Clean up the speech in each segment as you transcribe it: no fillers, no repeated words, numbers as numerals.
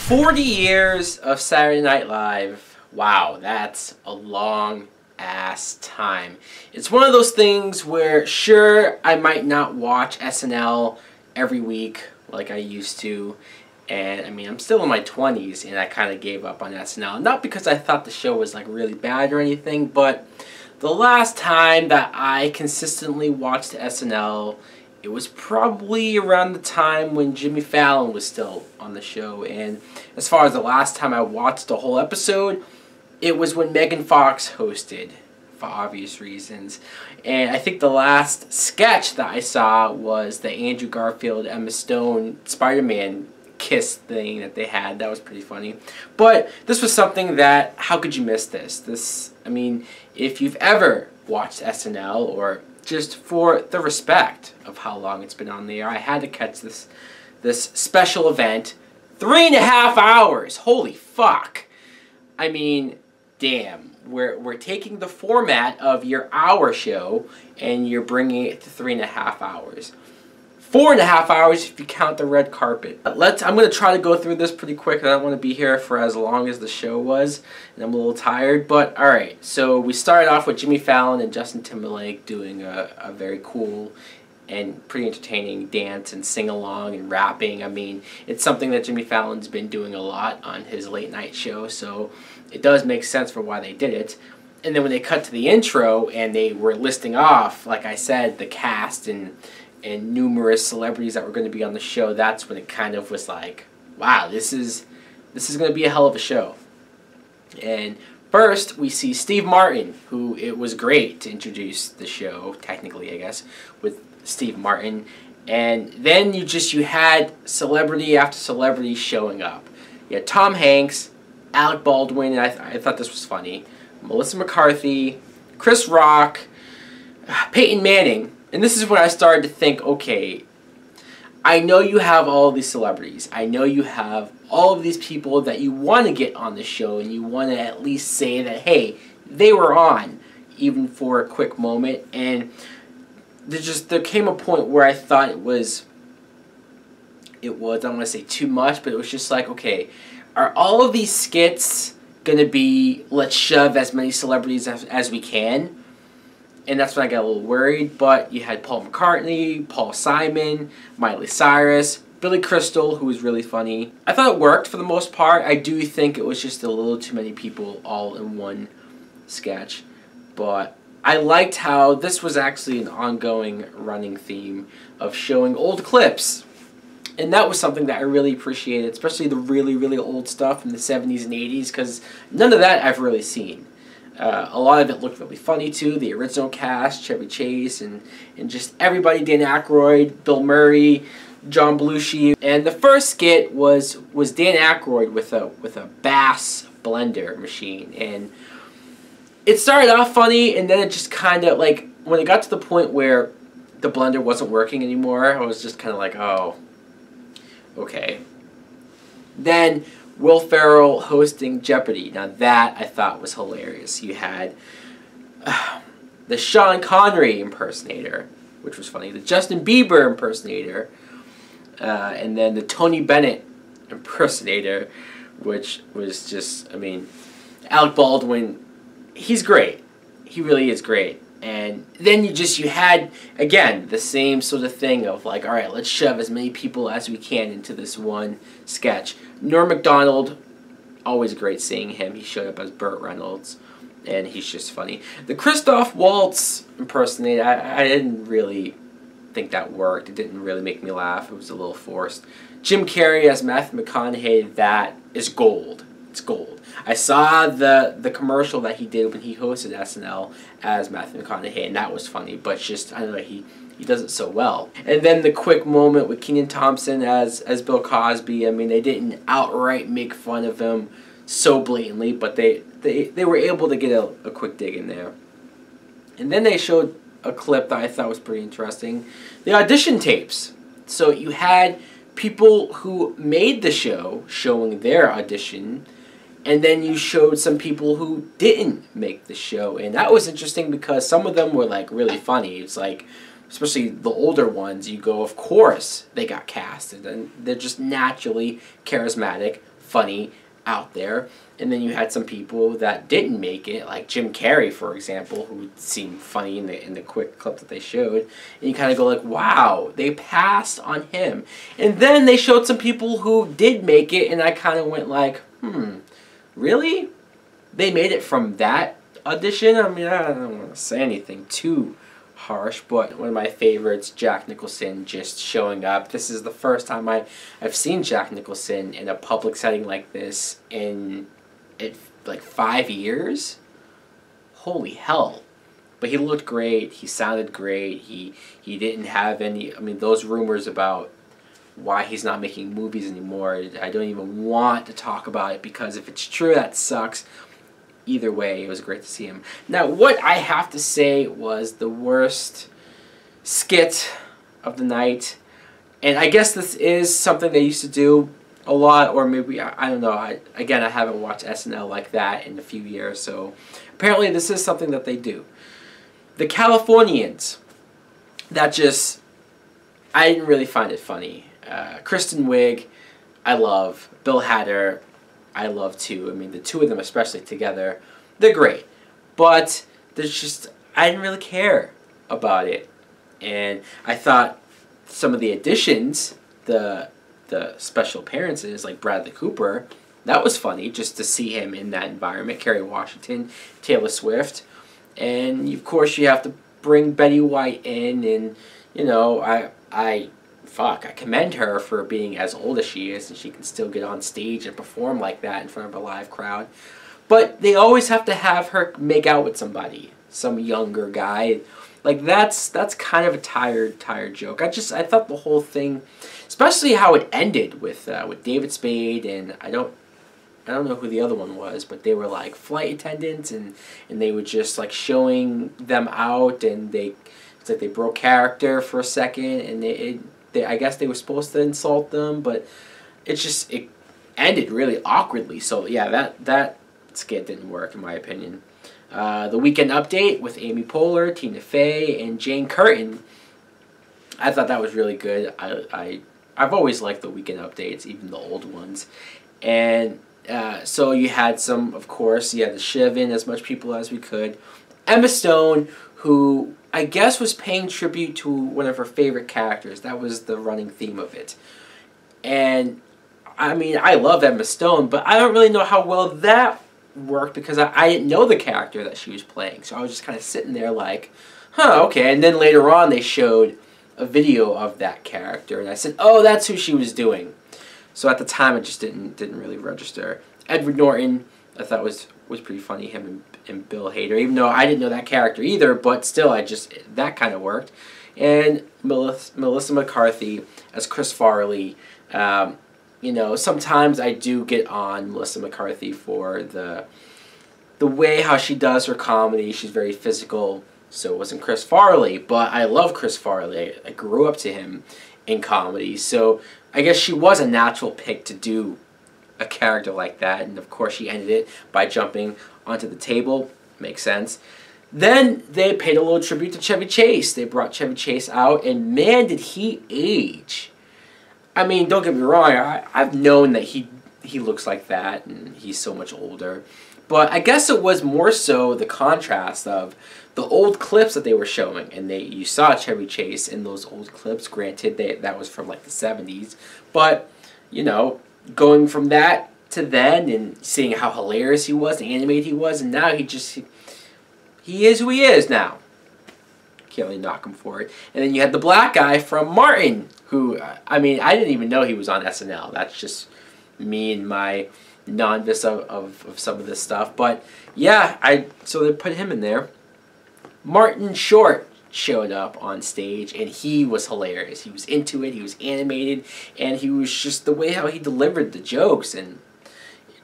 "40 years of Saturday Night Live." Wow, that's a long ass time. It's one of those things where, sure, I might not watch SNL every week like I used to. And I mean, I'm still in my 20s and I kind of gave up on SNL. Not because I thought the show was like really bad or anything, but the last time that I consistently watched SNL, it was probably around the time when Jimmy Fallon was still on the show. And as far as the last time I watched the whole episode, it was when Megan Fox hosted, for obvious reasons. And I think the last sketch that I saw was the Andrew Garfield, Emma Stone, Spider-Man kiss thing that they had. That was pretty funny. But this was something that, how could you miss this? I mean, if you've ever watched SNL, or just for the respect of how long it's been on the air, I had to catch this special event. 3.5 hours! Holy fuck! I mean, damn. We're taking the format of your hour show and you're bringing it to 3.5 hours. 4.5 hours if you count the red carpet. I'm going to try to go through this pretty quick. I don't want to be here for as long as the show was, and I'm a little tired. But alright, so we started off with Jimmy Fallon and Justin Timberlake doing a very cool and pretty entertaining dance and sing-along and rapping. I mean, it's something that Jimmy Fallon's been doing a lot on his late night show, so it does make sense for why they did it. And then when they cut to the intro and they were listing off, like I said, the cast and numerous celebrities that were going to be on the show, that's when it kind of was like, wow, this is going to be a hell of a show. And first, we see Steve Martin, who it was great to introduce the show, technically, I guess, with Steve Martin. And then you had celebrity after celebrity showing up. You had Tom Hanks, Alec Baldwin, and I thought this was funny, Melissa McCarthy, Chris Rock, Peyton Manning. And this is when I started to think, okay, I know you have all of these celebrities. I know you have all of these people that you want to get on the show, and you want to at least say that, hey, they were on, even for a quick moment. And there came a point where I thought it was, I don't want to say too much, but it was just like, okay, are all of these skits going to be, let's shove as many celebrities as we can? And that's when I got a little worried. But you had Paul McCartney, Paul Simon, Miley Cyrus, Billy Crystal, who was really funny. I thought it worked for the most part. I do think it was just a little too many people all in one sketch. But I liked how this was actually an ongoing running theme of showing old clips. And that was something that I really appreciated, especially the really, really old stuff from the 70s and 80s, because none of that I've really seen. A lot of it looked really funny too. The original cast, Chevy Chase, and just everybody, Dan Aykroyd, Bill Murray, John Belushi. And the first skit was Dan Aykroyd with a Bass blender machine. And it started off funny, and then it just kind of, like, when it got to the point where the blender wasn't working anymore, I was just kind of like, oh, okay. Then Will Ferrell hosting Jeopardy. Now that I thought was hilarious. You had the Sean Connery impersonator, which was funny, the Justin Bieber impersonator, and then the Tony Bennett impersonator, which was just, I mean, Alec Baldwin, he's great. He really is great. And then you had, again, the same sort of thing of like, all right, let's shove as many people as we can into this one sketch. Norm Macdonald, always great seeing him. He showed up as Burt Reynolds, and he's just funny. The Christoph Waltz impersonator, I didn't really think that worked. It didn't really make me laugh. It was a little forced. Jim Carrey as Matthew McConaughey, that is gold. It's gold. I saw the commercial that he did when he hosted SNL as Matthew McConaughey, and that was funny, but just, I don't know, he does it so well. And then the quick moment with Kenan Thompson as Bill Cosby. I mean, they didn't outright make fun of him so blatantly, but they were able to get a quick dig in there. And then they showed a clip that I thought was pretty interesting. The audition tapes. So you had people who made the show showing their audition, And then you showed some people who didn't make the show, and that was interesting because some of them were like really funny. It's like, especially the older ones, you go, of course they got casted, and they're just naturally charismatic, funny, out there. And then you had some people that didn't make it, like Jim Carrey, for example, who seemed funny in the quick clip that they showed. And you kind of go like, wow, they passed on him. And then they showed some people who did make it, and I kind of went like, really? They made it from that audition? I mean, I don't want to say anything too harsh, but one of my favorites, Jack Nicholson, just showing up. This is the first time I've seen Jack Nicholson in a public setting like this in like 5 years. Holy hell. But he looked great, he sounded great, he didn't have any, I mean, those rumors about why he's not making movies anymore, I don't even want to talk about it, because if it's true, that sucks. Either way, it was great to see him. Now, what I have to say was the worst skit of the night, and I guess this is something they used to do a lot, or maybe, I don't know, again, I haven't watched SNL like that in a few years, so apparently this is something that they do. The Californians, that just, I didn't really find it funny. Kristen Wiig, I love. Bill Hader, I love too. I mean, the two of them especially together, they're great. But there's just, I didn't really care about it. And I thought some of the additions, the special appearances, like Bradley Cooper, that was funny just to see him in that environment. Kerry Washington, Taylor Swift. And of course you have to bring Betty White in, and you know, I commend her for being as old as she is, and she can still get on stage and perform like that in front of a live crowd. But they always have to have her make out with somebody, some younger guy. Like that's kind of a tired joke. I thought the whole thing, especially how it ended with David Spade, and I don't know who the other one was, but they were like flight attendants, and they were just like showing them out, and it's like they broke character for a second, and I guess they were supposed to insult them, but it ended really awkwardly. So yeah, that skit didn't work in my opinion. The Weekend Update with Amy Poehler, Tina Fey, and Jane Curtin, I thought that was really good. I've always liked the Weekend Updates, even the old ones. And so you had some, of course, you had to shove in as much people as we could. Emma Stone, who I guess was paying tribute to one of her favorite characters. That was the running theme of it. And, I mean, I love Emma Stone, but I don't really know how well that worked, because I didn't know the character that she was playing. So I was just kind of sitting there like, huh, okay. And then later on they showed a video of that character, and I said, oh, that's who she was doing. So at the time, it just didn't really register. Edward Norton, I thought was pretty funny, him and Bill Hader, even though I didn't know that character either, but still, that kind of worked. And Melissa McCarthy as Chris Farley. You know, sometimes I do get on Melissa McCarthy for the way how she does her comedy. She's very physical, so it wasn't Chris Farley, but I love Chris Farley. I grew up to him in comedy, so I guess she was a natural pick to do a character like that, and of course she ended it by jumping onto the table. Makes sense. Then they paid a little tribute to Chevy Chase. They brought Chevy Chase out, and man, did he age. I mean, don't get me wrong, I've known that he looks like that, and he's so much older. But I guess it was more so the contrast of the old clips that they were showing, and you saw Chevy Chase in those old clips. Granted, that was from like the 70s, but you know, going from that to then, and seeing how hilarious he was, and animated he was, and now he is who he is now. Can't really knock him for it. And then you had the black guy from Martin, who, I mean, I didn't even know he was on SNL. That's just me and my novice of some of this stuff. But yeah, so they put him in there. Martin Short showed up on stage, and he was hilarious. He was into it, he was animated, and he was just the way how he delivered the jokes, and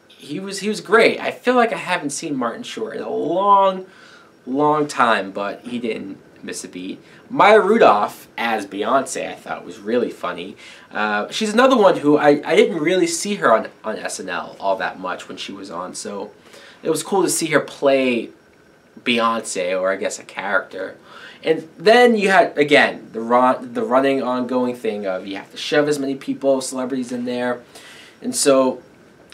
he was great. I feel like I haven't seen Martin Short in a long time, but he didn't miss a beat. Maya Rudolph as Beyonce I thought was really funny. She's another one who I didn't really see her on SNL all that much when she was on, so it was cool to see her play Beyonce, or I guess a character. And then you had, again, the running ongoing thing of you have to shove as many people, celebrities in there. And so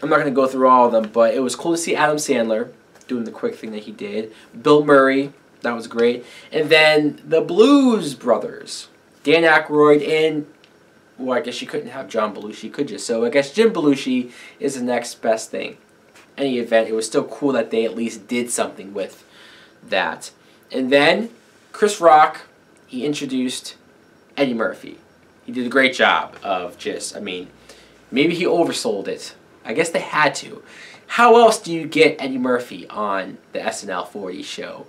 I'm not going to go through all of them, but it was cool to see Adam Sandler doing the quick thing that he did. Bill Murray, that was great. And then the Blues Brothers, Dan Aykroyd, and, well, I guess you couldn't have John Belushi, could you? So I guess Jim Belushi is the next best thing. Any event, it was still cool that they at least did something with that. And then Chris Rock, he introduced Eddie Murphy. He did a great job of just, I mean, maybe he oversold it. I guess they had to. How else do you get Eddie Murphy on the SNL 40 show?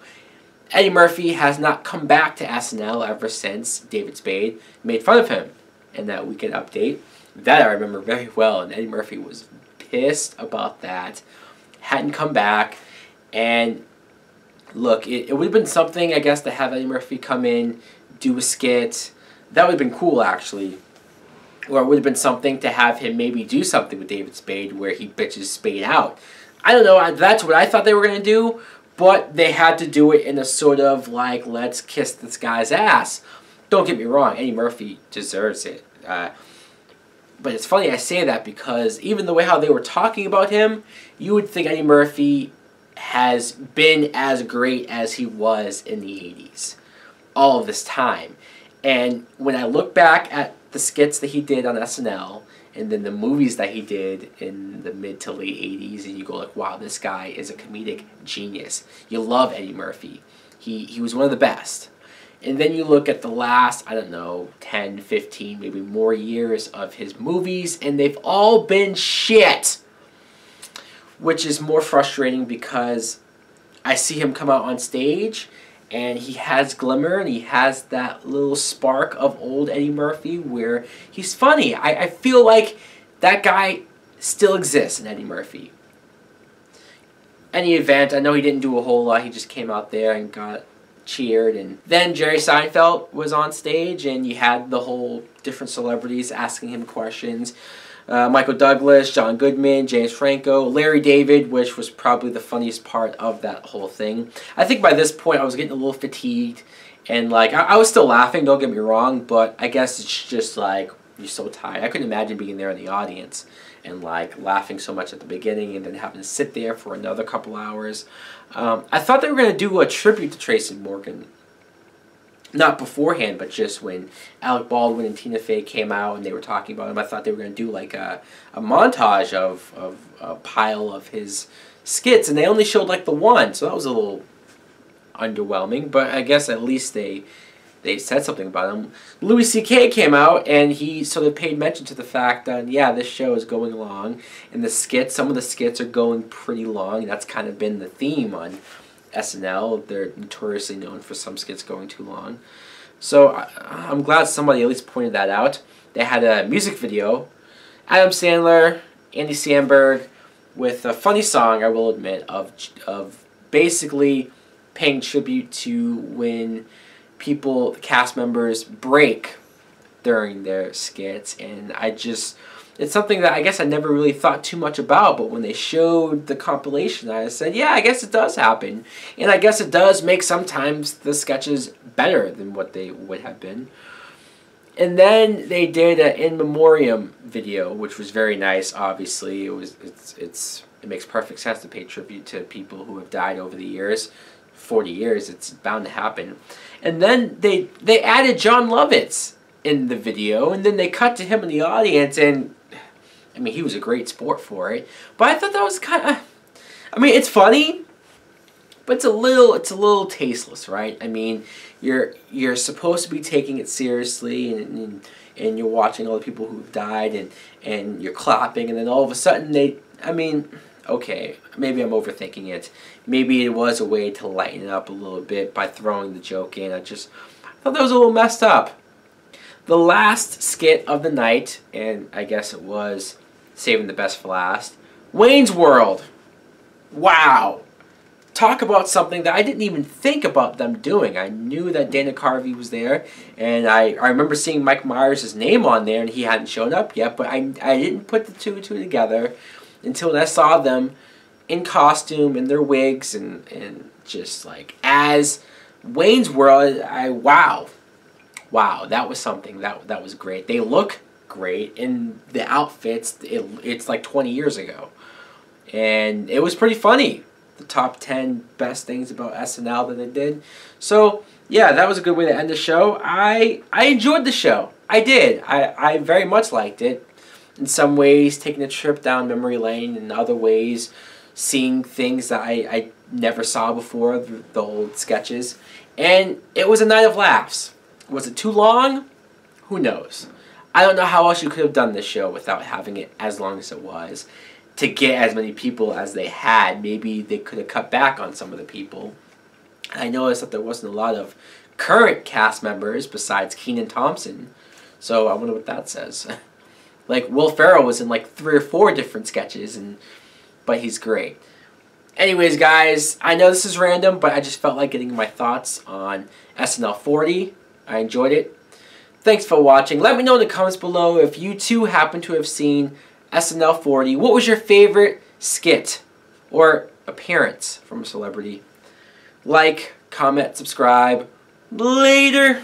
Eddie Murphy has not come back to SNL ever since David Spade made fun of him in that Weekend Update. That I remember very well, and Eddie Murphy was pissed about that. Hadn't come back, and look, it would have been something, I guess, to have Eddie Murphy come in, do a skit. That would have been cool, actually. Or it would have been something to have him maybe do something with David Spade where he bitches Spade out. I don't know, that's what I thought they were going to do, but they had to do it in a sort of like, let's kiss this guy's ass. Don't get me wrong, Eddie Murphy deserves it. But it's funny I say that because even the way how they were talking about him, you would think Eddie Murphy has been as great as he was in the 80s. All of this time. And when I look back at the skits that he did on SNL, and then the movies that he did in the mid to late 80s, and you go like, wow, this guy is a comedic genius. You love Eddie Murphy. He was one of the best. And then you look at the last, I don't know, 10, 15, maybe more years of his movies, and they've all been shit. Which is more frustrating because I see him come out on stage and he has glimmer and he has that little spark of old Eddie Murphy where he's funny. I feel like that guy still exists in Eddie Murphy. Any event, I know he didn't do a whole lot. He just came out there and got cheered. And then Jerry Seinfeld was on stage and you had the whole different celebrities asking him questions. Michael Douglas, John Goodman, James Franco, Larry David, which was probably the funniest part of that whole thing. I think by this point I was getting a little fatigued, and like I was still laughing, don't get me wrong, but I guess it's just like you're so tired. I couldn't imagine being there in the audience and like laughing so much at the beginning and then having to sit there for another couple hours. I thought they were going to do a tribute to Tracy Morgan. Not beforehand, but just when Alec Baldwin and Tina Fey came out and they were talking about him, I thought they were going to do like a montage of a pile of his skits, and they only showed like the one, so that was a little underwhelming, but I guess at least they said something about him. Louis C.K. came out and he sort of paid mention to the fact that, yeah, this show is going long, and the skits, some of the skits are going pretty long, and that's kind of been the theme on SNL. They're notoriously known for some skits going too long. So I'm glad somebody at least pointed that out. They had a music video. Adam Sandler, Andy Samberg, with a funny song, I will admit, of basically paying tribute to when people, the cast members, break during their skits. And it's something that I guess I never really thought too much about, but when they showed the compilation, I said, yeah, I guess it does happen. And I guess it does make sometimes the sketches better than what they would have been. And then they did an In Memoriam video, which was very nice, obviously. It makes perfect sense to pay tribute to people who have died over the years. 40 years, it's bound to happen. And then they added John Lovitz in the video, and then they cut to him in the audience, and I mean, he was a great sport for it. But I thought that was kind of, I mean, it's funny, but it's a little tasteless, right? I mean, you're supposed to be taking it seriously, and you're watching all the people who've died, and you're clapping, and then all of a sudden I mean, okay, maybe I'm overthinking it. Maybe it was a way to lighten it up a little bit by throwing the joke in. I thought that was a little messed up. The last skit of the night, and I guess it was saving the best for last, Wayne's World. Wow. talk about something that I didn't even think about them doing. I knew that Dana Carvey was there, and I remember seeing Mike Myers' name on there, and he hadn't shown up yet, but I didn't put the two and two together until I saw them in costume, in their wigs, and just like as Wayne's World. Wow, that was something. That was great. They look great in the outfits. It's like 20 years ago, and it was pretty funny. The top 10 best things about SNL that they did. So yeah, that was a good way to end the show. I enjoyed the show. I did. I very much liked it. In some ways, taking a trip down memory lane. In other ways, seeing things that I never saw before, the old sketches. And it was a night of laughs. Was it too long? Who knows? I don't know how else you could have done this show without having it as long as it was. To get as many people as they had. Maybe they could have cut back on some of the people. I noticed that there wasn't a lot of current cast members besides Kenan Thompson. So I wonder what that says. Like Will Ferrell was in like 3 or 4 different sketches, but he's great. Anyways, guys, I know this is random, but I just felt like getting my thoughts on SNL 40. I enjoyed it. Thanks for watching. Let me know in the comments below if you too happen to have seen SNL 40. What was your favorite skit or appearance from a celebrity? Like, comment, subscribe. Later.